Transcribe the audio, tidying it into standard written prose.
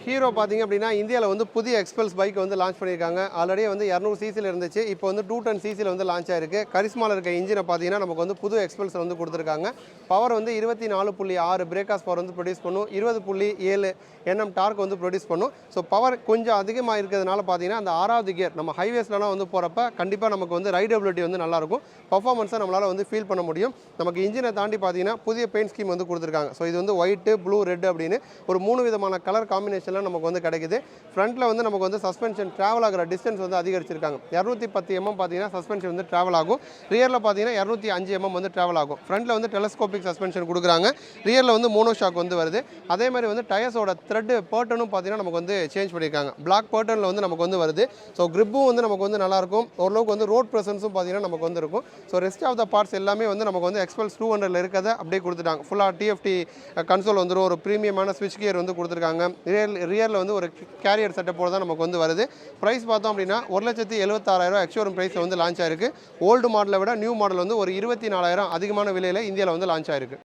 Hero பார்த்தீங்க அப்படின்னா இந்தியாவில் வந்து புதிய எக்ஸ்பல்ஸ் பைக் வந்து லான்ச் பண்ணியிருக்காங்க. ஆல்ரெடி வந்து 200 சிசியில் இருந்துச்சு. இப்போ வந்து 210 சிசியில் வந்து லான்ச் ஆயிருக்கு. கரிஸ்மாவில் இருக்க இன்ஜினை பார்த்தீங்கன்னா நமக்கு வந்து புது எக்ஸ்பல்ஸ் வந்து கொடுத்துருக்காங்க. பவர் வந்து 24.6 பிரேக்காஸ் பவர் வந்து ப்ரொடியூஸ் பண்ணும். 20.7 NM டார்க் வந்து ப்ரொடியூஸ் பண்ணும். ஸோ பவர் கொஞ்சம் அதிகமாக இருக்கிறதுனால பார்த்தீங்கன்னா அந்த 6வது கியர் நம்ம ஹைவேஸ்லாம் வந்து போகிறப்ப கண்டிப்பாக நமக்கு வந்து ரைடபிலிட்டி வந்து நல்லாயிருக்கும். பர்ஃபார்மன்ஸை நம்மளால் வந்து ஃபீல் பண்ண முடியும். நமக்கு இன்ஜினை தாண்டி பார்த்தீங்கன்னா புதிய பெயிண்ட் ஸ்கீம் வந்து கொடுத்துருக்காங்க. ஸோ இது வந்து ஒயிட்டு, ப்ளூ, ரெட் அப்படின்னு ஒரு 3 விதமான கலர் காம்பினேஷன் நமக்கு வந்து கிடைக்குது. ஃப்ரண்ட்ல வந்து நமக்கு வந்து சஸ்பென்ஷன் டிராவல் ஆகிற டிஸ்டன்ஸ் வந்து அதிகரிச்சிருக்காங்க. 210 mm பார்த்தீங்கன்னா சஸ்பென்ஷன் வந்து டிராவல் ஆகும். ரியரில் பார்த்தீங்கன்னா 205 mm வந்து டிராவல் ஆகும். ஃப்ரண்ட்ல வந்து டெலஸ்கோபிக் சஸ்பென்ஷன் கொடுக்குறாங்க. ரியரில் வந்து மோனோ ஷாக் வந்து வருது. அதே மாதிரி வந்து டயர்ஸோட த்ரெட் பேட்டர்னும் பார்த்தீங்கன்னா நமக்கு வந்து சேஞ்ச் பண்ணியிருக்காங்க. பிளாக் பேட்டர்னில் வந்து நமக்கு வந்து வருது. ஸோ கிரிப்பும் வந்து நமக்கு வந்து நல்லாயிருக்கும். ஓரளவுக்கு வந்து ரோட் ப்ரெசன்ஸும் பார்த்தீங்கன்னா நமக்கு வந்து இருக்கும். So rest of the parts எல்லாமே வந்து நமக்கு வந்து எக்ஸ்பல்ஸ் 200ல் இருக்கிறத அப்படியே கொடுத்துட்டாங்க. ஃபுல்லாக TFT கன்சோல் வந்துடும். ஒரு ப்ரீமியமான ஸ்விட்ச் கியர் வந்து கொடுத்துருக்காங்க. ரியரில் வந்து ஒரு கேரியர் செட்டப்போடு தான் நமக்கு வந்து வருது. ப்ரைஸ் பார்த்தோம் அப்படின்னா 1,76,000 எக்ஸ்ஷோரூம் ப்ரைஸில் வந்து லான்ச் ஆயிருக்கு. ஓல்டு மாடலை விட நியூ மாடல் வந்து ஒரு 24,000 அதிகமான விலையில் இந்தியாவில் வந்து லான்ச் ஆயிருக்கு.